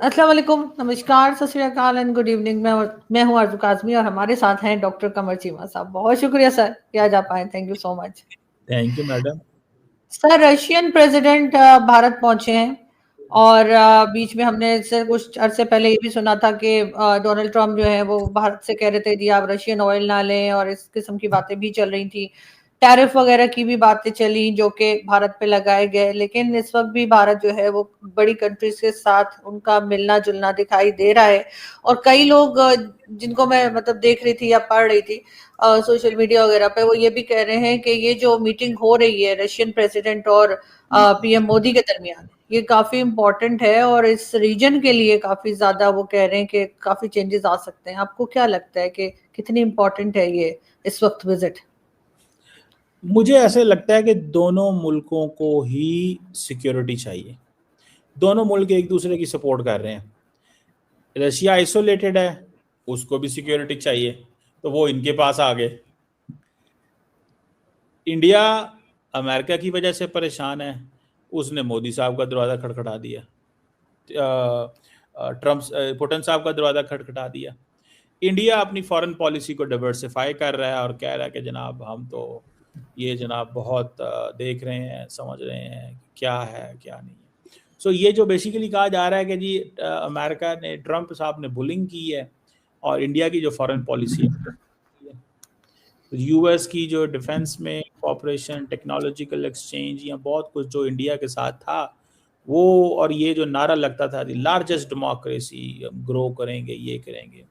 अस्सलाम वालेकुम, नमस्कार, सत श्री अकाल एंड गुड इवनिंग। मैं हूँ आरज़ू काज़मी और हमारे साथ हैं डॉक्टर कमर चीमा साहब। बहुत शुक्रिया सर कि आज आप आए। Thank you so much. Thank you madam. Sir, Russian president Bharat पहुंचे हैं और बीच में हमने सर कुछ अरसे पहले ये भी सुना था कि डोनाल्ड ट्रंप जो है वो भारत से कह रहे थे जी आप रशियन ऑयल ना लें, और इस किस्म की बातें भी चल रही थी। टैरिफ वगैरह की भी बातें चली जो कि भारत पे लगाए गए, लेकिन इस वक्त भी भारत जो है वो बड़ी कंट्रीज के साथ उनका मिलना जुलना दिखाई दे रहा है। और कई लोग जिनको मैं मतलब देख रही थी या पढ़ रही थी सोशल मीडिया वगैरह पे, वो ये भी कह रहे हैं कि ये जो मीटिंग हो रही है रशियन प्रेसिडेंट और पीएम मोदी के दरमियान, ये काफी इम्पोर्टेंट है और इस रीजन के लिए काफी ज्यादा वो कह रहे हैं कि काफी चेंजेस आ सकते हैं। आपको क्या लगता है कि कितनी इम्पोर्टेंट है ये इस वक्त विजिट? मुझे ऐसे लगता है कि दोनों मुल्कों को ही सिक्योरिटी चाहिए। दोनों मुल्क एक दूसरे की सपोर्ट कर रहे हैं। रशिया आइसोलेटेड है, उसको भी सिक्योरिटी चाहिए, तो वो इनके पास आ गए। इंडिया अमेरिका की वजह से परेशान है, उसने मोदी साहब का दरवाज़ा खटखटा दिया, ट्रम्प पुतिन साहब का दरवाज़ा खटखटा दिया। इंडिया अपनी फॉरेन पॉलिसी को डाइवर्सिफाई कर रहा है और कह रहा है कि जनाब हम तो ये जनाब बहुत देख रहे हैं, समझ रहे हैं क्या है क्या नहीं है। सो ये जो बेसिकली कहा जा रहा है कि जी अमेरिका ने, ट्रम्प साहब ने बुलिंग की है और इंडिया की जो फॉरेन पॉलिसी है, तो यूएस की जो डिफेंस में कॉपरेशन, टेक्नोलॉजिकल एक्सचेंज या बहुत कुछ जो इंडिया के साथ था वो, और ये जो नारा लगता था द लार्जेस्ट डेमोक्रेसी, ग्रो करेंगे, ये करेंगे,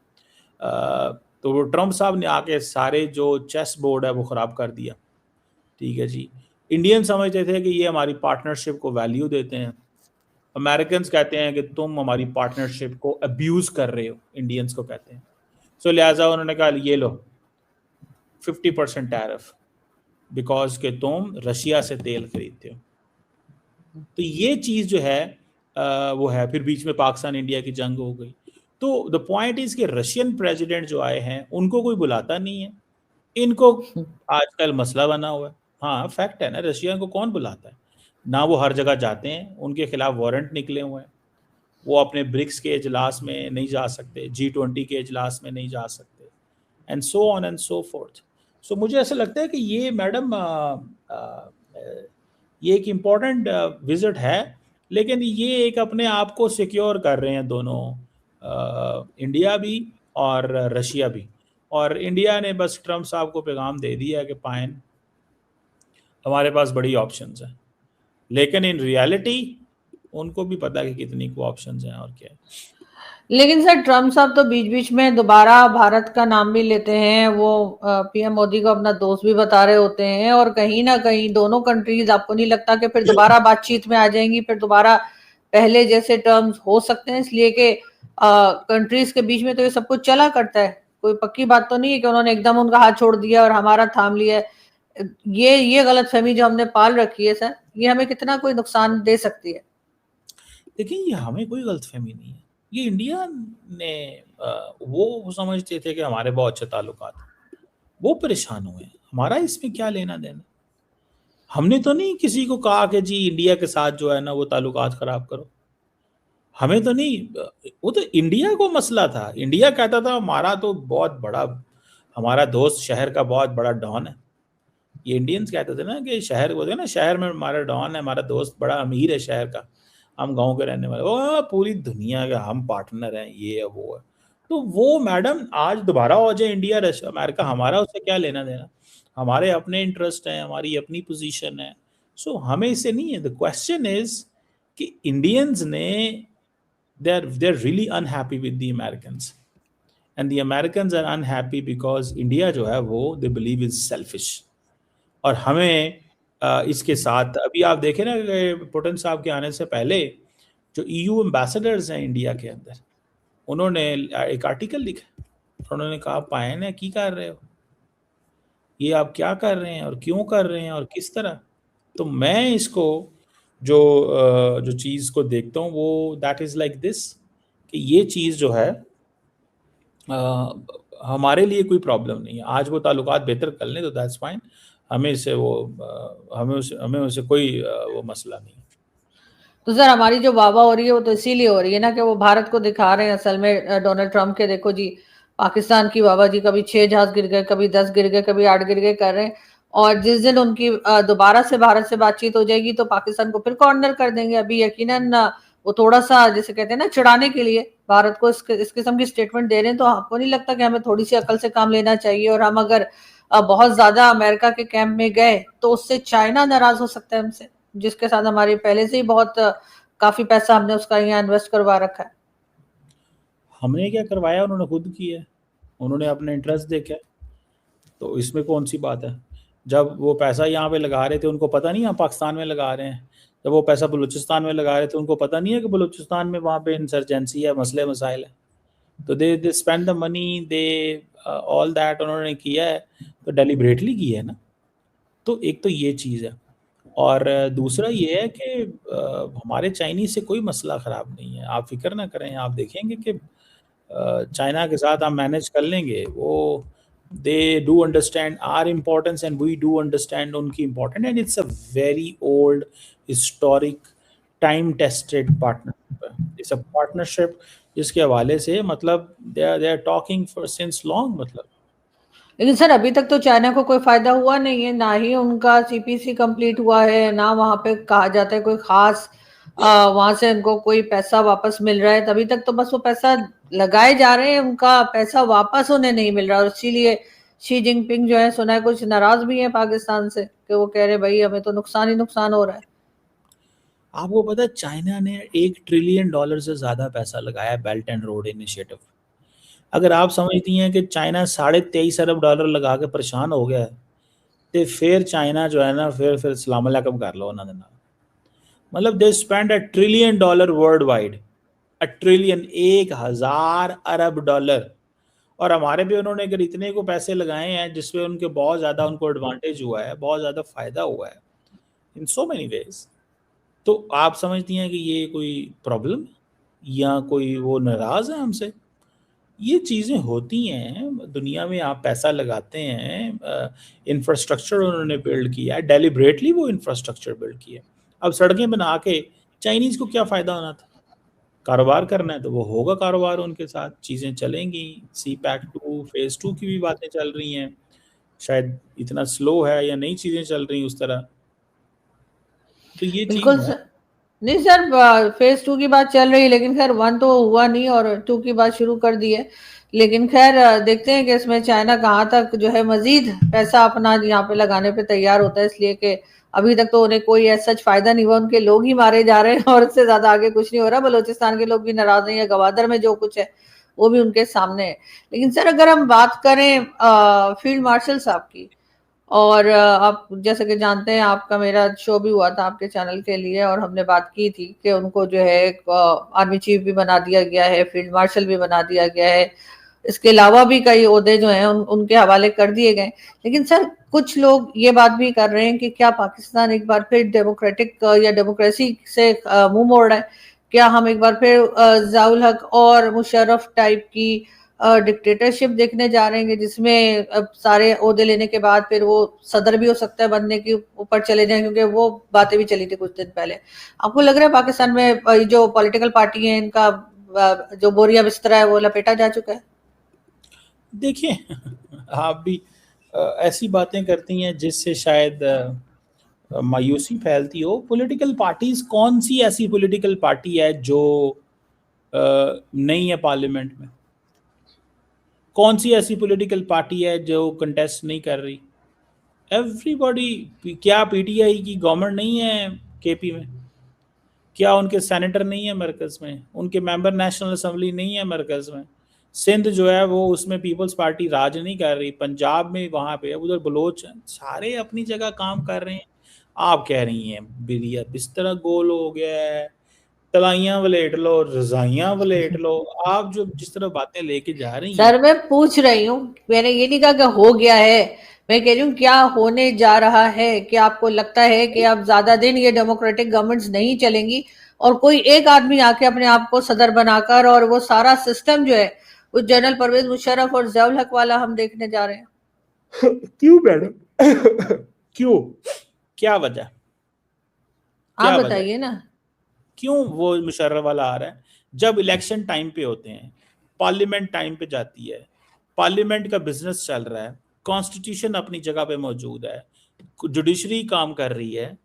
तो वो ट्रम्प साहब ने आके सारे जो चेस बोर्ड है वो ख़राब कर दिया। ठीक है जी। इंडियन समझते थे कि ये हमारी पार्टनरशिप को वैल्यू देते हैं, अमेरिकन कहते हैं कि तुम हमारी पार्टनरशिप को अब्यूज़ कर रहे हो, इंडियंस को कहते हैं। सो लिहाजा उन्होंने कहा ये लो 50% टैरिफ, बिकॉज के तुम रशिया से तेल खरीदते हो। तो ये चीज़ जो है वो है। फिर बीच में पाकिस्तान इंडिया की जंग हो गई। तो द पॉइंट इज़ कि रशियन प्रेसिडेंट जो आए हैं उनको कोई बुलाता नहीं है, इनको आजकल मसला बना हुआ है। हाँ फैक्ट है ना, रशिया को कौन बुलाता है ना, वो हर जगह जाते हैं, उनके खिलाफ वारंट निकले हुए हैं, वो अपने ब्रिक्स के इजलास में नहीं जा सकते, G20 के इजलास में नहीं जा सकते, and so on and so forth. So मुझे ऐसा लगता है कि ये मैडम ये एक इम्पॉर्टेंट विजिट है, लेकिन ये एक अपने आप को सिक्योर कर रहे हैं दोनों, इंडिया भी और रशिया भी। और इंडिया ने बस ट्रम्प साहब को पैगाम दे दिया कि पाइन हमारे पास बड़ी ऑप्शंस हैं, लेकिन इन रियलिटी उनको भी पता है कि कितनी को ऑप्शंस हैं और क्या है। लेकिन सर, ट्रम्प साहब तो बीच बीच में दोबारा भारत का नाम भी लेते हैं, वो पीएम मोदी को अपना दोस्त भी बता रहे होते हैं, और कहीं ना कहीं दोनों कंट्रीज, आपको नहीं लगता कि फिर दोबारा बातचीत में आ जाएंगी, फिर दोबारा पहले जैसे टर्म्स हो सकते हैं? इसलिए कि कंट्रीज के बीच में तो ये सब कुछ चला करता है, कोई पक्की बात तो नहीं है कि उन्होंने एकदम उनका हाथ छोड़ दिया और हमारा थाम लिया है। ये गलतफहमी जो हमने पाल रखी है सर, ये हमें कितना कोई नुकसान दे सकती है? लेकिन ये हमें कोई गलतफहमी नहीं है, ये इंडिया ने वो समझते थे कि हमारे बहुत अच्छे ताल्लुकात हैं, वो परेशान हुए हैं, हमारा इसमें क्या लेना देना। हमने तो नहीं किसी को कहा कि जी इंडिया के साथ जो है ना वो ताल्लुकात ख़राब करो, हमें तो नहीं, वो तो इंडिया को मसला था। इंडिया कहता था हमारा तो बहुत बड़ा, हमारा दोस्त शहर का बहुत बड़ा डॉन है। ये इंडियंस कहते थे ना कि शहर बोलते हैं ना, शहर में हमारा डॉन है, हमारा दोस्त बड़ा अमीर है शहर का, हम गांव के रहने वाले, वो पूरी दुनिया का हम पार्टनर हैं, ये है वो है। तो वो मैडम आज दोबारा हो जाए इंडिया रशिया अमेरिका, हमारा उससे क्या लेना देना, हमारे अपने इंटरेस्ट हैं, हमारी अपनी पोजीशन है। सो हमें इससे नहीं है। द क्वेश्चन इज कि इंडियंस ने they're really unhappy with the Americans, and the Americans are unhappy because India जो है वो they believe is selfish। और हमें इसके साथ अभी आप देखें ना कि पुतिन साहब के आने से पहले जो EU एम्बेसडर्स हैं इंडिया के अंदर, उन्होंने एक आर्टिकल लिखा, उन्होंने कहा पायन है की कर रहे हो, ये आप क्या कर रहे हैं और क्यों कर रहे हैं और किस तरह। तो मैं इसको जो चीज़ को देखता हूँ वो दैट इज़ लाइक दिस, कि ये चीज़ जो है हमारे लिए कोई प्रॉब्लम नहीं है। आज वो ताल्लुकात बेहतर कर लें तो दैट्स फाइन, हमें इससे वो हमें उससे कोई वो मसला नहीं है। तो सर हमारी जो वाहवाह हो रही है वो तो इसीलिए हो रही है ना कि वो भारत को दिखा रहे हैं असल में डोनाल्ड ट्रंप के, देखो जी पाकिस्तान की वाहवाह जी, कभी 6 जहाज गिर गए, कभी 10 गिर गए, कभी 8 गिर गए कर रहे हैं। और जिस दिन उनकी दोबारा से भारत से बातचीत हो जाएगी तो पाकिस्तान को फिर कॉर्नर कर देंगे। अभी यकीनन वो थोड़ा सा जैसे कहते हैं ना चिढ़ाने के लिए भारत को इस किस्म की स्टेटमेंट दे रहे हैं। तो आपको नहीं लगता कि हमें थोड़ी सी अकल से काम लेना चाहिए? और हम अगर बहुत ज्यादा अमेरिका के कैंप में गए तो उससे चाइना नाराज हो सकता है हमसे, जिसके साथ हमारी पहले से ही बहुत काफी पैसा हमने उसका यहाँ इन्वेस्ट करवा रखा है। हमने क्या करवाया, उन्होंने खुद किया है, उन्होंने अपने इंटरेस्ट देखा है, तो इसमें कौन सी बात है। जब वो पैसा यहाँ पे लगा रहे थे उनको पता नहीं हम पाकिस्तान में लगा रहे हैं, जब वो पैसा बलूचिस्तान में लगा रहे थे उनको पता नहीं है कि बलूचिस्तान में वहाँ पे इंसर्जेंसी है, मसले मसाइल है। तो they spend the money, they all that उन्होंने किया है, तो डेलिबरेटली किया है ना। तो एक तो ये चीज़ है, और दूसरा ये है कि हमारे चाइनीज से कोई मसला ख़राब नहीं है, आप फिक्र ना करें। आप देखेंगे कि चाइना के साथ हम मैनेज कर लेंगे। वो they do understand our importance and we do understand उनकी important, and it's a very old historic time tested partnership. It's a partnership जिसके हवाले से मतलब they are talking for since long. मतलब लेकिन सर अभी तक तो चाइना को कोई फायदा हुआ नहीं है, ना ही उनका सीपीसी कंप्लीट हुआ है, ना वहां पे कहा जाता है कोई खास वहां से उनको कोई पैसा वापस मिल रहा है। तभी तक तो बस वो पैसा लगाए जा रहे हैं, उनका पैसा वापस उन्हें नहीं मिल रहा। और इसीलिए शी जिनपिंग जो है सुना है कुछ नाराज भी है पाकिस्तान से, कि वो कह रहे भाई हमें तो नुकसान ही नुकसान हो रहा है। आपको पता है चाइना ने $1 ट्रिलियन से ज़्यादा पैसा लगाया बेल्ट एंड रोड इनिशिएटिव। अगर आप समझती हैं कि चाइना $23.5 अरब लगा के परेशान हो गया है, तो फिर चाइना जो है ना, फिर सलाम अलैकुम कर लो उन्होंने ना। मतलब they spend $1 trillion world wide, $1 trillion, 1,000 अरब। और हमारे भी उन्होंने अगर इतने को पैसे लगाए हैं जिसमें उनके बहुत ज़्यादा उनको एडवांटेज हुआ है, बहुत ज़्यादा फ़ायदा हुआ है इन सो मैनी वेज। तो आप समझती हैं कि ये कोई प्रॉब्लम या कोई वो नाराज़ है हमसे? ये चीज़ें होती हैं दुनिया में। आप पैसा लगाते हैं, इंफ्रास्ट्रक्चर उन्होंने बिल्ड किया है, डेलिबरेटली वो इंफ्रास्ट्रक्चर बिल्ड किया है। अब सड़कें बना के चाइनीज़ को क्या फ़ायदा होना था? कारोबार करना है तो वो होगा कारोबार उनके साथ, चीज़ें चलेंगी। सी पैक 2 फेज़ 2 की भी बातें चल रही हैं, शायद इतना स्लो है या नई चीज़ें चल रही उस तरह। तो ये चीज़ बिल्कुल है। सर। नहीं सर फेज 2 की बात चल रही है, लेकिन खैर 1 तो हुआ नहीं और 2 की बात शुरू कर दी है। लेकिन खैर देखते हैं कि इसमें चाइना कहाँ तक जो है मजीद पैसा अपना यहाँ पे लगाने पे तैयार होता है, इसलिए कि अभी तक तो उन्हें कोई ऐसा फायदा नहीं हुआ। उनके लोग ही मारे जा रहे हैं और इससे ज्यादा आगे कुछ नहीं हो रहा। बलोचिस्तान के लोग भी नाराज नहीं है, गवादर में जो कुछ है वो भी उनके सामने है। लेकिन सर अगर हम बात करें फील्ड मार्शल साहब की, और आप जैसे कि जानते हैं आपका मेरा शो भी हुआ था आपके चैनल के लिए, और हमने बात की थी कि उनको जो है एक आर्मी चीफ भी बना दिया गया है, फील्ड मार्शल भी बना दिया गया है। इसके अलावा भी कई ओहदे जो हैं उनके हवाले कर दिए गए। लेकिन सर कुछ लोग ये बात भी कर रहे हैं कि क्या पाकिस्तान एक बार फिर डेमोक्रेटिक या डेमोक्रेसी से मुंह मोड़ रहा है? क्या हम एक बार फिर ज़ियाउल हक और मुशर्रफ टाइप की डिक्टेटरशिप देखने जा रहे हैं, जिसमें अब सारे ओहदे लेने के बाद फिर वो सदर भी हो सकता है बनने के ऊपर चले जाएं? क्योंकि वो बातें भी चली थी कुछ दिन पहले। आपको लग रहा है पाकिस्तान में जो पॉलिटिकल पार्टी है इनका जो बोरिया बिस्तरा है वो लपेटा जा चुका है? देखिए आप भी ऐसी बातें करती हैं जिससे शायद मायूसी फैलती हो। पॉलिटिकल पार्टीज, कौन सी ऐसी पॉलिटिकल पार्टी है जो नहीं है पार्लियामेंट में? कौन सी ऐसी पॉलिटिकल पार्टी है जो कंटेस्ट नहीं कर रही? एवरीबॉडी। क्या पीटीआई की गवर्नमेंट नहीं है केपी में? क्या उनके सेनेटर नहीं है मरकज़ में? उनके मेंबर नेशनल असेंबली नहीं है मरकज़ में? सिंध जो है वो उसमें पीपल्स पार्टी राज नहीं कर रही, पंजाब में वहाँ पे, उधर बलोच हैं, सारे अपनी जगह काम कर रहे हैं। आप कह रही हैं बिलिया बिस्तरा गोल हो गया है, तलाइयाँ वलेट लो, रजाइयाँ वलेट लो। आप जो जिस तरह बातें लेके जा रही हैं। सर मैं पूछ रही हूँ, मैंने ये नहीं कहा कि हो गया है, मैं कह रही हूँ क्या होने जा रहा है? क्या आपको लगता है कि अब ज्यादा दिन ये डेमोक्रेटिक गवर्नमेंट्स नहीं चलेंगी और कोई एक आदमी आके अपने आप को सदर बनाकर और वो सारा सिस्टम जो है वो जनरल परवेज मुशर्रफ और ज़ियाउल हक वाला हम देखने जा रहे हैं? क्यों मैडम? क्यों? क्या वजह? आप क्या वजह? बताइए ना। क्यों वो मुशर्रफ वाला आ रहा है? जब इलेक्शन टाइम पे होते हैं, पार्लियामेंट टाइम पे जाती है, पार्लियामेंट का बिजनेस चल रहा है, कॉन्स्टिट्यूशन अपनी जगह पे मौजूद है, जुडिशरी काम कर रही है,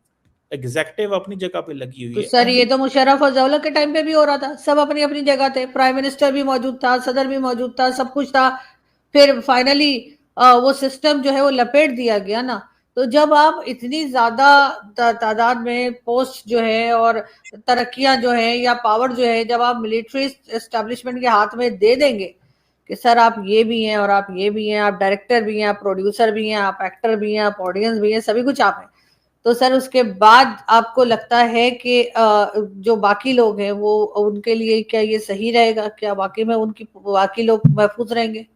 एग्जेक्टिव अपनी जगह पे लगी हुई तो है। सर ये तो मुशर्रफ और जौलत के टाइम पे भी हो रहा था, सब अपनी अपनी जगह थे, प्राइम मिनिस्टर भी मौजूद था, सदर भी मौजूद था, सब कुछ था। फिर फाइनली वो सिस्टम जो है वो लपेट दिया गया ना। तो जब आप इतनी ज्यादा तादाद में पोस्ट जो है और तरक्कियां जो है या पावर जो है जब आप मिलिट्री एस्टेब्लिशमेंट के हाथ में दे देंगे कि सर आप ये भी हैं और आप ये भी हैं, आप डायरेक्टर भी हैं, आप प्रोड्यूसर भी हैं, आप एक्टर भी हैं, आप ऑडियंस भी हैं, सभी कुछ आप हैं, तो सर उसके बाद आपको लगता है कि जो बाकी लोग हैं वो उनके लिए क्या ये सही रहेगा? क्या वाकई में उनकी बाकी लोग महफूज रहेंगे?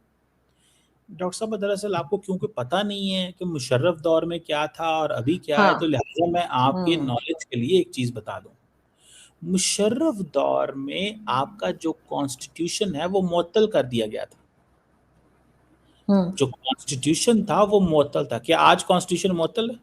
डॉक्टर साहब, दरअसल आपको क्योंकि पता नहीं है कि मुशर्रफ दौर में क्या था और अभी क्या है, तो हाँ। लिहाजा मैं आपके नॉलेज के लिए एक चीज बता दूं। मुशर्रफ दौर में आपका जो कॉन्स्टिट्यूशन है वो मुअत्तल कर दिया गया था। जो कॉन्स्टिट्यूशन था वो मुअत्तल था। क्या आज कॉन्स्टिट्यूशन मुअत्तल है?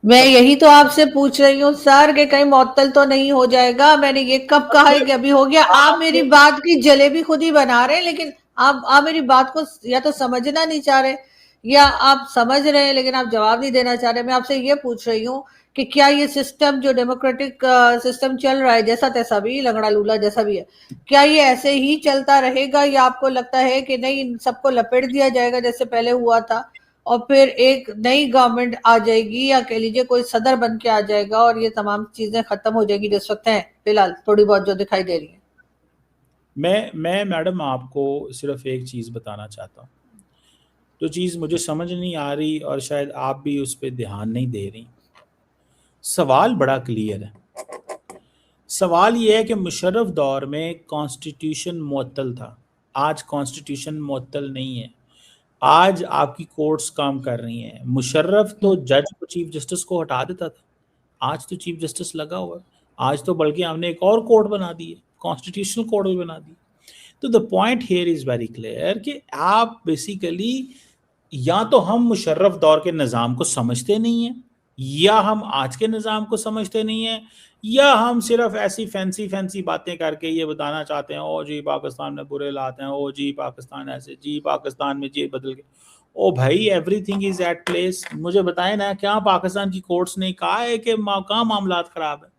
मैं यही तो आपसे पूछ रही हूँ सर कि कहीं मुअत्तल तो नहीं हो जाएगा। मैंने ये कब कहा है कि अभी हो गया? आप मेरी बात की जलेबी खुद ही बना रहे हैं, लेकिन आप मेरी बात को या तो समझना नहीं चाह रहे या आप समझ रहे हैं लेकिन आप जवाब नहीं देना चाह रहे। मैं आपसे ये पूछ रही हूँ कि क्या ये सिस्टम जो डेमोक्रेटिक सिस्टम चल रहा है, जैसा तैसा भी, लंगड़ा लूला जैसा भी है, क्या ये ऐसे ही चलता रहेगा या आपको लगता है कि नहीं, इन सबको लपेट दिया जाएगा जैसे पहले हुआ था और फिर एक नई गवर्नमेंट आ जाएगी या कह लीजिए कोई सदर बन के आ जाएगा और ये तमाम चीजें खत्म हो जाएगी जो इस वक्त हैं फिलहाल थोड़ी बहुत जो दिखाई दे रही है? मैं मैडम आपको सिर्फ एक चीज बताना चाहता हूँ, जो चीज मुझे समझ नहीं आ रही और शायद आप भी उस पर ध्यान नहीं दे रही। सवाल बड़ा क्लियर है। सवाल ये है कि मुशर्रफ दौर में कॉन्स्टिट्यूशन मुअत्तल था, आज कॉन्स्टिट्यूशन मुअत्तल नहीं है। आज आपकी कोर्ट्स काम कर रही हैं। मुशर्रफ तो जज को, चीफ जस्टिस को हटा देता था, आज तो चीफ जस्टिस लगा हुआ है। आज तो बल्कि हमने एक और कोर्ट बना दी है, कॉन्स्टिट्यूशनल कोर्ट भी बना दी। तो the point here is very clear कि आप बेसिकली या तो हम मुशर्रफ दौर के निज़ाम को समझते नहीं हैं, या हम आज के निज़ाम को समझते नहीं हैं, या हम सिर्फ ऐसी फैंसी फैंसी बातें करके ये बताना चाहते हैं ओ जी पाकिस्तान में बुरे हालात हैं, ओ जी पाकिस्तान ऐसे, जी पाकिस्तान में जी बदल गए। ओ भाई, एवरीथिंग इज एट प्लेस। मुझे बताएं ना, क्या पाकिस्तान की कोर्ट्स ने कहा है कि कहाँ मामलात खराब है?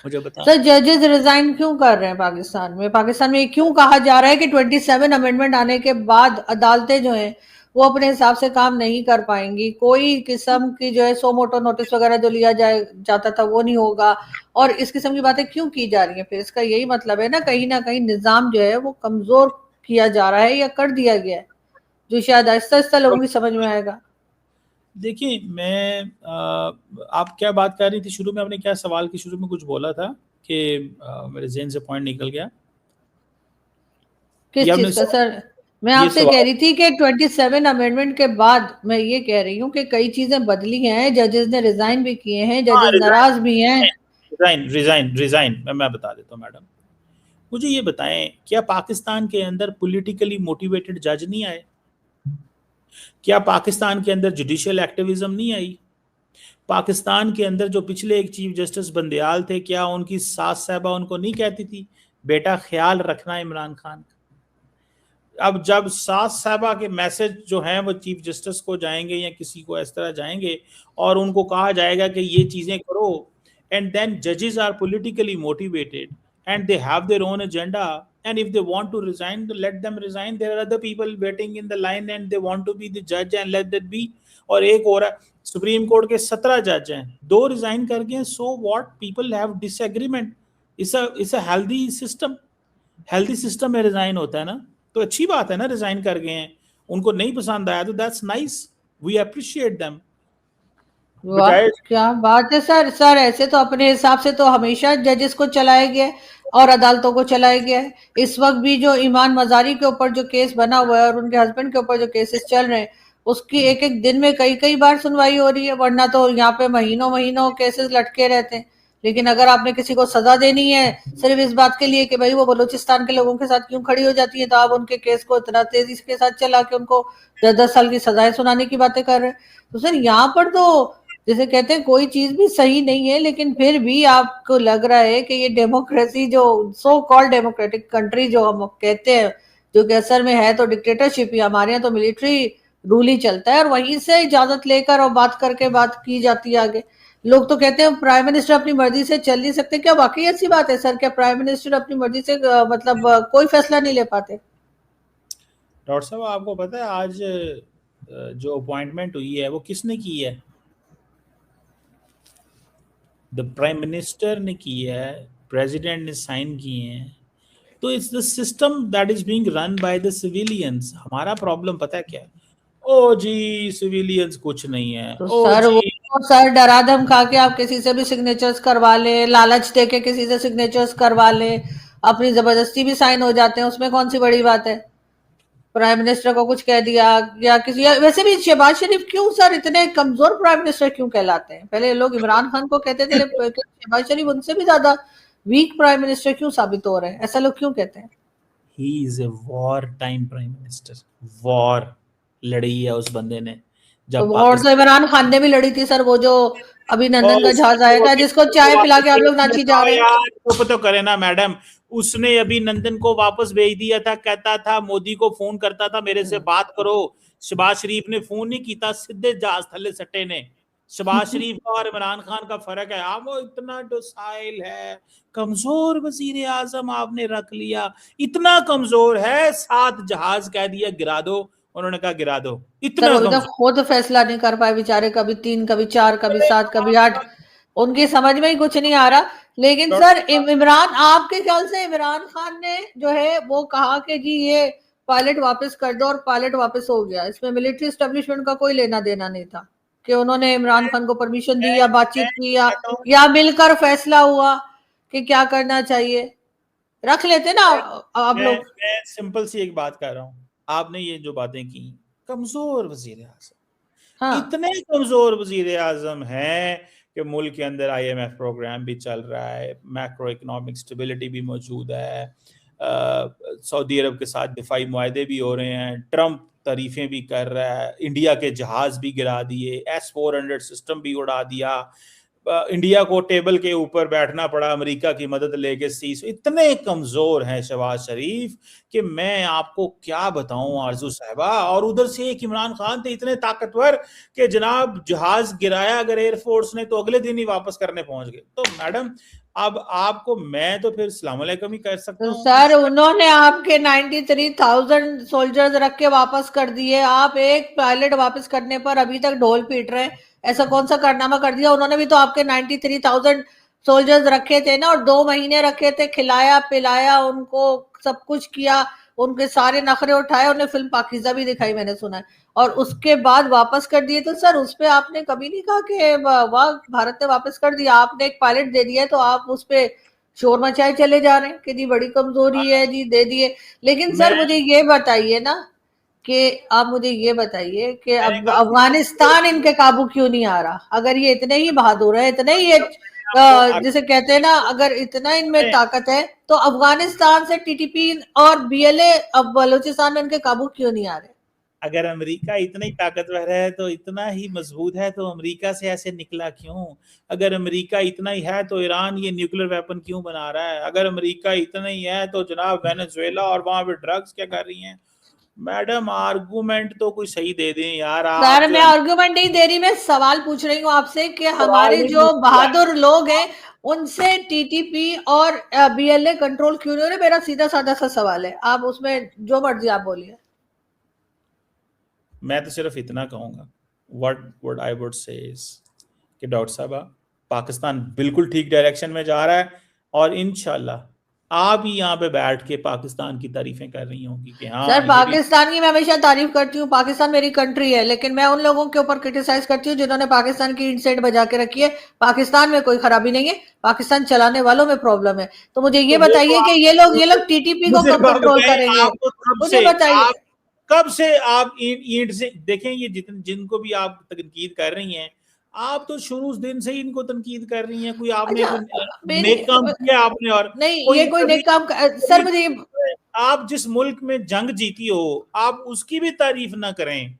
मुझे बताएं। सर जजेस रिजाइन क्यों कर रहे हैं पाकिस्तान में? पाकिस्तान में क्यों कहा जा रहा है कि 27 अमेंडमेंट आने के बाद अदालतें जो हैं वो अपने हिसाब से काम नहीं कर पाएंगी, कोई किस्म की जो है सो मोटो नोटिस वगैरह जो लिया जाता था वो नहीं होगा, और इस किस्म की बातें क्यों की जा रही हैं? फिर इसका यही मतलब है ना कहीं निजाम जो है वो कमजोर किया जा रहा है या कर दिया गया है, जो शायद आहिस्ता आहिस्ता लोगों की समझ में आएगा। देखिए, आप क्या बात कर रही थी शुरू में? आपने क्या सवाल की शुरू में कुछ बोला था कि मेरे ज़हन से पॉइंट निकल गया। किस चीज का सर? मैं आपसे कह रही थी कि 27 अमेंडमेंट के बाद मैं ये कह रही हूँ कि कई चीजें बदली हैं, जजेस ने रिजाइन भी किए हैं, जजेस नाराज भी हैं। रिजाइन मैं बता देता हूँ मैडम। मुझे ये बताएं, क्या पाकिस्तान के अंदर पॉलिटिकली मोटिवेटेड जज नहीं आए? क्या पाकिस्तान के अंदर जुडिशियल एक्टिविज्म नहीं आई? पाकिस्तान के अंदर जो पिछले एक चीफ जस्टिस बंदयाल थे, क्या उनकी सास साहबा उनको नहीं कहती थी बेटा ख्याल रखना इमरान खान का? अब जब सास साहबा के मैसेज जो हैं वो चीफ जस्टिस को जाएंगे या किसी को इस तरह जाएंगे और उनको कहा जाएगा कि ये चीजें करो, एंड देन जजेस are politically motivated and they have their own agenda, and if they want to resign, let them resign. There are other people waiting in the line and they want to be the judge, and let that be. और एक और supreme court के 17 जज हैं, 2 resign कर गए, so what? People have disagreement. It's a healthy system. Healthy system में resign होता है ना, तो अच्छी बात है ना, रिजाइन कर गए हैं। उनको नहीं पसंद आया तो that's nice, we appreciate them. वाह क्या बात है सर। सर ऐसे तो अपने हिसाब से तो हमेशा जजेस को चलाया गया है और अदालतों को चलाया गया है। इस वक्त भी जो ईमान मजारी के ऊपर जो केस बना हुआ है और उनके हस्बैंड के ऊपर जो केसेस चल रहे हैं, उसकी एक एक दिन में कई कई बार सुनवाई हो रही है, वरना तो यहाँ पे महीनों महीनों केसेस लटके रहते हैं। लेकिन अगर आपने किसी को सजा देनी है सिर्फ इस बात के लिए कि भाई वो बलूचिस्तान के लोगों के साथ क्यों खड़ी हो जाती है, तो आप उनके केस को इतना तेजी के साथ चला के उनको 10-10 साल की सजाएं सुनाने की बातें कर रहे हैं। तो सर यहाँ पर तो जैसे कहते हैं कोई चीज भी सही नहीं है, लेकिन फिर भी आपको लग रहा है कि ये डेमोक्रेसी जो सो कॉल्ड डेमोक्रेटिक कंट्री जो हम कहते हैं, जो कि असल में है तो डिक्टेटरशिप ही, हमारे यहाँ तो मिलिट्री रूल ही चलता है और वहीं से इजाजत लेकर और बात करके बात की जाती है आगे। लोग तो कहते हैं प्राइम मिनिस्टर अपनी मर्जी से चल नहीं सकते, क्या वाकई ऐसी बात है सर? क्या प्राइम मिनिस्टर अपनी मर्जी से मतलब कोई फैसला नहीं ले पाते? डॉक्टर साहब आपको पता है आज जो अपॉइंटमेंट हुई है वो किसने की है? द प्राइम मिनिस्टर ने की है, प्रेसिडेंट ने साइन किए हैं। तो it's the system that is being run by the civilians. हमारा प्रॉब्लम पता है क्या है? ओ जी सिविलियंस कुछ नहीं है, तो ओ सर वो जी। सर डरा धमका के आप किसी से भी सिग्नेचर्स करवा ले, लालच दे के किसी से सिग्नेचर्स करवा ले, अपनी जबरदस्ती भी साइन हो जाते हैं, उसमें कौन सी बड़ी बात है? प्राइम मिनिस्टर को कुछ कह दिया या किसी, या वैसे भी शहबाज शरीफ क्यों सर इतने कमजोर प्राइम मिनिस्टर क्यों कहलाते हैं? पहले लोग इमरान खान को कहते थे, लेकिन शहबाज शरीफ उनसे भी ज्यादा वीक प्राइम मिनिस्टर क्यों साबित हो रहे हैं? ऐसा लोग क्यों कहते हैं? He is a war time prime minister. War लड़ी है उस बंदे ने तो जब और तो पाकिस्तान। इमरान खान ने भी लड़ी थी सर, वो जो अभिनंदन और का जहाज आया था जिसको चाय पिला के आप लोग नाची जा रहे हैं। यार चुप तो करे ना मैडम। उसने अभिनंदन को वापस भेज दिया था, कहता था मोदी को फोन करता था मेरे से बात करो। शहबाज शरीफ ने फोन नहीं किया, सीधे जहाज थले सट्टे ने। शहबाज शरीफ का और इमरान खान का फर्क है, आप वो इतना डोसाइल है। कमजोर वजीर आजम आपने रख लिया, इतना कमजोर है, 7 जहाज कह दिया गिरा दो, उन्होंने कहा गिरा दो, सर इतना वो तो कमजोर। खुद फैसला नहीं कर पाए बेचारे, कभी 3 कभी 4 कभी 7 कभी 8, उनकी समझ में ही कुछ नहीं आ रहा। लेकिन सर इमरान, आपके ख्याल से इमरान खान ने जो है वो कहा कि जी ये पायलट वापस कर दो और पायलट वापस हो गया, इसमें मिलिट्री एस्टेब्लिशमेंट का कोई लेना देना नहीं था कि उन्होंने इमरान खान को परमिशन दी या बातचीत की या मिलकर फैसला हुआ कि क्या करना चाहिए? रख लेते ना आप लोग। मैं सिंपल सी एक बात कर रहा हूं। आपने ये जो बातें की, कमजोर वजीर आजम, हाँ इतने कमजोर वजीर आजम हैं कि मुल्क के अंदर IMF प्रोग्राम भी चल रहा है, मैक्रो इकोनॉमिक स्टेबिलिटी भी मौजूद है, सऊदी अरब के साथ दिफाई मुआहदे भी हो रहे हैं, ट्रंप तारीफें भी कर रहा है, इंडिया के जहाज भी गिरा दिए, S-400 सिस्टम भी उड़ा दिया, इंडिया को टेबल के ऊपर बैठना पड़ा अमेरिका की मदद लेके। सीस इतने कमजोर हैं शहबाज शरीफ कि मैं आपको क्या बताऊं आरजू साहबा। और उधर से एक इमरान खान थे इतने ताकतवर कि जनाब जहाज गिराया अगर एयरफोर्स ने तो अगले दिन ही वापस करने पहुंच गए। तो मैडम अब आपको मैं तो फिर सलाम अलैकुम ही कर सकता तो हूँ। सर उन्होंने आपके 93,000 सोल्जर्स रख के वापस कर दिए, आप एक पायलट वापस करने पर अभी तक ढोल पीट रहे हैं। ऐसा कौन सा कारनामा कर दिया? उन्होंने भी तो आपके 93,000 सोल्जर्स रखे थे ना, और 2 महीने रखे थे, खिलाया पिलाया उनको, सब कुछ किया, उनके सारे नखरे उठाए, उन्हें फिल्म पाकिजा भी दिखाई मैंने सुना है, और उसके बाद वापस कर दिए। तो सर उस पर आपने कभी नहीं कहा कि वाह भारत ने वापस कर दिया, आपने एक पायलट दे दिया तो आप उस पर शोर मचाए चले जा रहे हैं कि जी बड़ी कमजोरी है जी, दे दिए। लेकिन मैं सर मुझे ये बताइए ना कि आप मुझे ये बताइए कि मैंने अब कहा अफगानिस्तान इनके काबू क्यों नहीं आ रहा? अगर ये इतने ही बहादुर है, इतने ही आपको जिसे कहते हैं ना, अगर इतना इनमें ताकत है, तो अफगानिस्तान से TTP और BLA अब बलूचिस्तान में इनके काबू क्यों नहीं आ रहे? अगर अमेरिका इतना ही ताकतवर है तो इतना ही मजबूत है तो अमेरिका से ऐसे निकला क्यों? अगर अमेरिका इतना ही है तो ईरान ये न्यूक्लियर वेपन क्यों बना रहा है? अगर अमेरिका इतना ही है तो जनाब वेनेजुएला और वहां पे ड्रग्स क्या कर रही हैं? मैडम आर्गुमेंट तो कोई सही दे दें यार। आप सर जो मैं है आर्गुमेंट नहीं दे रही, मैं सवाल पूछ रही हूँ आपसे कि सवाल हमारे नहीं जो पूछ रहा। बहादुर लोग हैं उनसे TTP और BLA कंट्रोल क्यों नहीं हो रहे? मेरा सीधा साधा सा सवाल है, आप उसमें जो मर्जी आप बोलिए। मैं तो सिर्फ इतना कहूंगा, what would I would say is कि डॉक्टर साहब पाकिस्तान बिल्कुल ठीक डायरेक्शन में जा रहा है और इंशाल्लाह आप ही यहाँ पे बैठ के पाकिस्तान की तारीफें कर रही होंगी कि सर हाँ ये भी। पाकिस्तान की मैं हमेशा तारीफ करती हूँ, पाकिस्तान मेरी कंट्री है, लेकिन मैं उन लोगों के ऊपर क्रिटिसाइज करती हूँ जिन्होंने पाकिस्तान की इंसेंट बजा के रखी है। पाकिस्तान में कोई खराबी नहीं है, पाकिस्तान चलाने वालों में प्रॉब्लम है। तो मुझे ये तो वो तो बताइए कि आप ये लोग TTP को मुझे कब कंट्रोल मैं करेंगे? आपको कब मुझे से बताइए। आप कब से आप ईंट से देखें, ये जितने जिनको भी आप तनकीद कर रही हैं, आप तो शुरू दिन से ही इनको तनकीद कर रही हैं। कोई आपने अच्छा कोई मेरी नेक काम किया आपने? और नहीं, ये कोई कोई कभी नेक काम सर कोई मुझे आप जिस मुल्क में जंग जीती हो आप उसकी भी तारीफ ना करें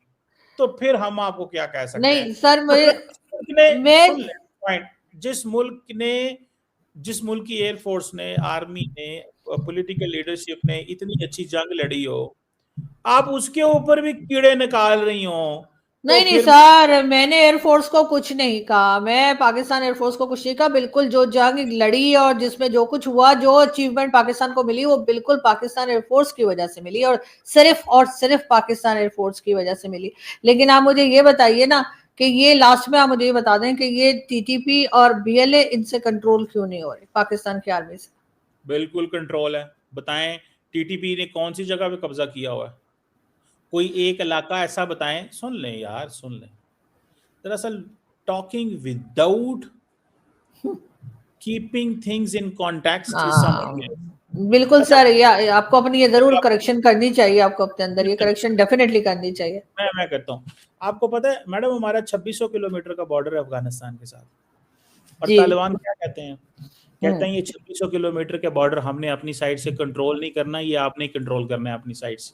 तो फिर हम आपको क्या कह सकते हैं? नहीं सर मुझे मैं सुन ले पॉइंट, जिस मुल्क की एयरफोर्स ने, आर्मी ने, पॉलिटिकल लीडरशिप ने इतनी अच्छी जंग लड़ी हो, आप उसके ऊपर भी कीड़े निकाल रही हो, तो नहीं फिर सर, मैंने एयरफोर्स को कुछ नहीं कहा, मैं पाकिस्तान एयरफोर्स को कुछ नहीं कहा। बिल्कुल जो जंग लड़ी और जिसमें जो कुछ हुआ, जो अचीवमेंट पाकिस्तान को मिली, वो बिल्कुल पाकिस्तान एयरफोर्स की वजह से मिली, और सिर्फ पाकिस्तान एयरफोर्स की वजह से मिली। लेकिन आप मुझे ये बताइए ना कि ये लास्ट में आप मुझे ये बता दें कि ये टीटीपी और बीएलए इनसे कंट्रोल क्यों नहीं हो रहे पाकिस्तान की आर्मी से? बिल्कुल कंट्रोल है। बताएं, टीटीपी ने कौन सी जगह पे कब्जा किया हुआ है? कोई एक इलाका ऐसा बताएं। सुन लें यार, सुन लें। दरअसल talking without keeping things in context is something. बिल्कुल अच्छा, सर, ये आपको अपनी ये जरूर करेक्शन करनी चाहिए, आपको अपने अंदर ये करेक्शन डेफिनेटली करनी चाहिए। मैं करता हूँ। आपको पता है मैडम, हमारा 2600 किलोमीटर का बॉर्डर है अफगानिस्तान के साथ, और जी। तालिबान क्या कहते हैं? कहते हम्म। हैं ये 2600 किलोमीटर के बॉर्डर हमने अपनी साइड से कंट्रोल नहीं करना, ये आपने कंट्रोल करना है अपनी साइड से।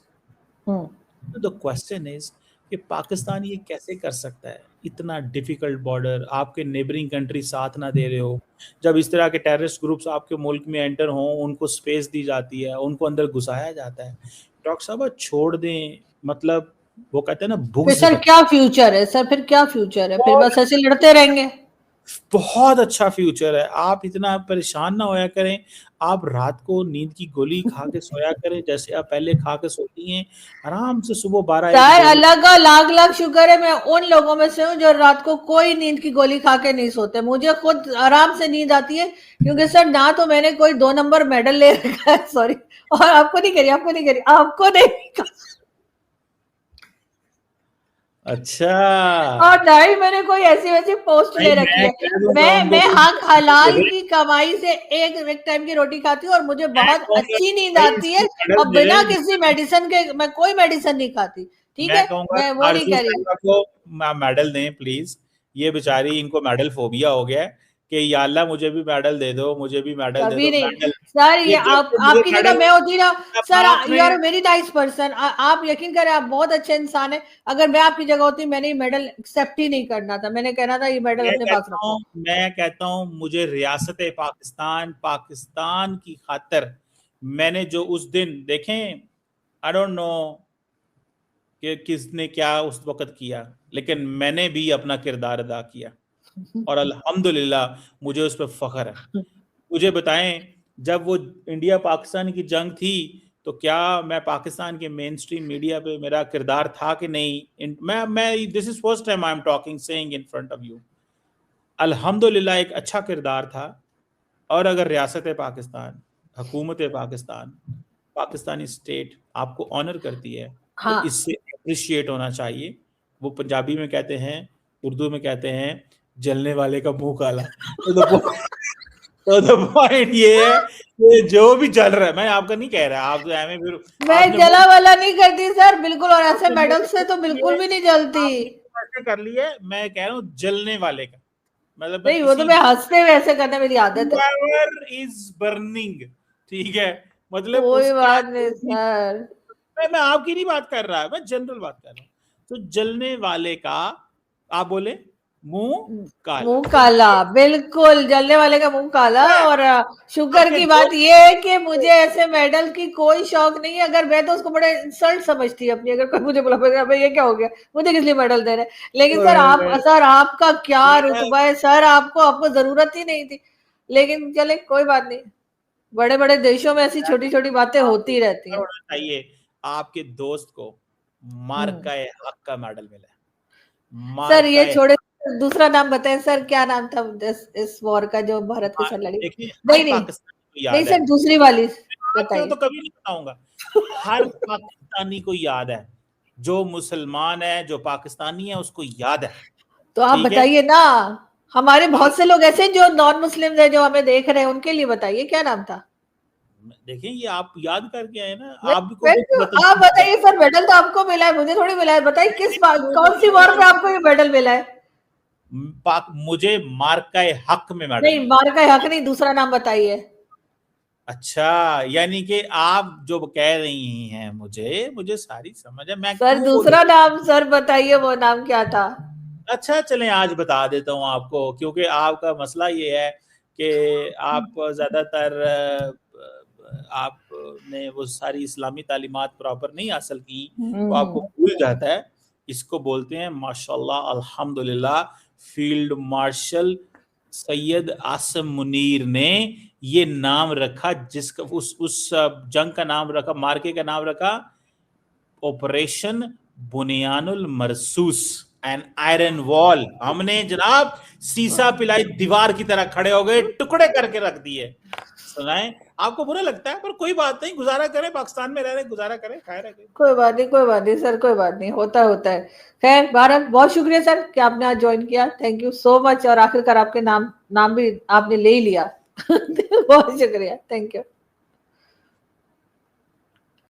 हम्म। तो द क्वेश्चन इज कि पाकिस्तान ये कैसे कर सकता है? इतना डिफिकल्ट बॉर्डर, आपके नेबरिंग कंट्री साथ ना दे रहे हो, जब इस तरह के टेररिस्ट ग्रुप्स आपके मुल्क में एंटर हों, उनको स्पेस दी जाती है, उनको अंदर घुसाया जाता है। डॉक्टर साहब छोड़ दें, मतलब वो कहते हैं ना, फिर बुग्ज सर रखें। क्या फ्यूचर है? सर फिर क्या फ्यूचर है? फिर बहुत बस ऐसे लड़ते रहेंगे? बहुत अच्छा फ्यूचर है। आप इतना परेशान ना होया करें। आप रात को नींद की गोली खा के सोया करें, जैसे आप पहले खा के सोती हैं। आराम से सुबह 12-1 सर 2 अल्लाह का लाख लाख शुक्र है, मैं उन लोगों में से हूँ जो रात को कोई नींद की गोली खा के नहीं सोते। मुझे खुद आराम से नींद आती है, क्योंकि सर ना तो मैंने कोई 2 नंबर मेडल ले रखा है, सॉरी, और आपको नहीं करी, आपको नहीं करी, आपको नहीं। अच्छा, और ना ही मैंने कोई ऐसी वैसी पोस्ट नहीं ले रखी मैं है। कह दूंगा मैं उनको मैं कि हक हलाल दे दें। की कमाई से एक टाइम की रोटी खाती हूँ, और मुझे मैं बहुत कहूंगा अच्छी नींद भाई आती इसको है। मेडल और दे बिना दें। किसी मेडिसिन के, मैं कोई मेडिसिन नहीं खाती। ठीक मैं है, कहूंगा मैं वो नहीं आरजू कह रही। साहिबा को मेडल दें प्लीज। ये बेचारी, इनको मेडल फोबिया हो गया है कि या अल्लाह मुझे भी मेडल दे दो, मुझे भी मेडल दे कभी दो, नहीं मेडल। सर, ये ये जब आप से मुझे आपकी जगह मेडल, मैं होती ना जब सर, आपने, you are very nice person. आप यकीन करें, आप बहुत अच्छे इंसान है। अगर मैं आपकी जगह होती, मैंने ये मेडल एक्सेप्ट ही नहीं करना था, मैंने कहना था ये मेडल अपने पास रखो। मैं कहता हूं मुझे रियासत पाकिस्तान, पाकिस्तान की खातिर मैंने जो उस दिन देखें, आई डोंट नो कि किसने क्या उस वक्त किया, लेकिन मैंने भी अपना किरदार अदा किया, और अल्हम्दुलिल्लाह मुझे उस पर फख्र है। मुझे बताएं, जब वो इंडिया पाकिस्तान की जंग थी, तो क्या मैं पाकिस्तान के मेन स्ट्रीम मीडिया पे मेरा किरदार था कि नहीं? मैं this is first time I am talking saying in front of you. अल्हम्दुलिल्लाह एक अच्छा किरदार था। और अगर रियासत पाकिस्तान, हुकूमत पाकिस्तान, पाकिस्तानी स्टेट आपको ऑनर करती है, तो हाँ। इससे अप्रिशिएट होना चाहिए। वो पंजाबी में कहते हैं, उर्दू में कहते हैं, जलने वाले का मुंह काला। तो द पॉइंट ये है कि जो भी चल रहा है, मैं आपका नहीं कह रहा, आप तो एम फिर मैं आपने मुंह जला वाला नहीं करती सर, बिल्कुल, और ऐसे आपने मेडल मुंह से तो कर बिल्कुल लिए, भी नहीं जलती। आपने मुंह ऐसे कर लिए। मैं कह रहा हूँ जलने वाले का, मतलब मैं नहीं, वो तो किसी, मैं हंसते हुए ऐसे करने मेरी आदत है। whoever is burning, ठीक है, मतलब कोई उसका बात नहीं जो भी, सर। मैं आपकी नहीं बात कर रहा, मैं जनरल बात कर रहा हूँ। तो जलने वाले का, आप बोले, मुंह काला। मुंह तो काला, बिल्कुल जलने वाले का मुंह काला। मैं और शुक्र आपके की बात दोस्त ये है कि मुझे ऐसे मेडल की कोई शौक नहीं है। अगर मैं तो उसको बड़े इंसल्ट समझती है अपनी, अगर कोई मुझे बोला भाई ये क्या हो गया, मुझे किस लिए मेडल दे रहे हैं। लेकिन सर सर आपका क्या रुतबा है सर, आपको आपको जरूरत ही नहीं थी। लेकिन चले, कोई बात नहीं, बड़े बड़े देशों में ऐसी छोटी छोटी बातें होती रहती हैं। चाहिए। आपके दोस्त को हम्म। मार्का हक का मेडल मिला है, सर मार्का। ये छोड़े, दूसरा नाम बताएं सर, क्या नाम था इस वॉर का जो भारत के साथ लड़ी? देखिए, हर नहीं नहीं, पाकिस्तानी को नहीं याद है। सर, दूसरी वाली आपको बताइए। तो कभी नहीं बताऊंगा। हर पाकिस्तानी को याद है, जो मुसलमान है, जो पाकिस्तानी है, उसको याद है। तो आप ठीक है, बताइए ना, हमारे आप बहुत से लोग ऐसे हैं जो नॉन मुस्लिम है, जो हमें देख रहे हैं, उनके लिए बताइए क्या नाम था। देखें, ये आप याद करके आए ना, मैं, आपको भी आप वतन बताइए सर, मेडल तो आपको मिला है, मुझे थोड़ी मिला है। बताइए किस बात, कौन सी वॉर में आपको ये मेडल मिला है? मुझे मार्का हक में मेडल नहीं, मिला। मार का हक नहीं, दूसरा नाम बताइए। अच्छा, यानी कि आप जो कह रही हैं, मुझे मुझे सारी समझ है, मैं सर क्यों बोलूं। दूसरा नाम सर बताइए, वो नाम क्या था? अच्छा चलें आज बता देता हूँ आपको, क्योंकि आपका मसला ये है कि आप ज़्यादातर आपने वो सारी इस्लामी तालीमात प्रॉपर नहीं हासिल की, तो आपको भूल जाता है। इसको बोलते हैं माशाअल्लाह अल्हम्दुलिल्लाह फील्ड मार्शल सैयद आसिम मुनीर ने ये नाम रखा, जिसका उस जंग का नाम रखा, मार्के का नाम रखा ऑपरेशन बुनियानुल मरसूस एंड आयरन वॉल। हमने जनाब सीसा पिलाई दीवार की तरह खड़े हो गए, टुकड़े करके रख दिए। सुनाए, आपको बुरा लगता है पर कोई बात नहीं, गुजारा करें, पाकिस्तान में रह रहे गुजारा करें, खैर है। कोई बात नहीं सर, कोई बात नहीं, होता है। खैर भारत, बहुत शुक्रिया सर कि आपने आज ज्वाइन किया, थैंक यू सो मच। और आखिरकार आपके नाम भी आपने ले ही लिया बहुत शुक्रिया, थैंक यू।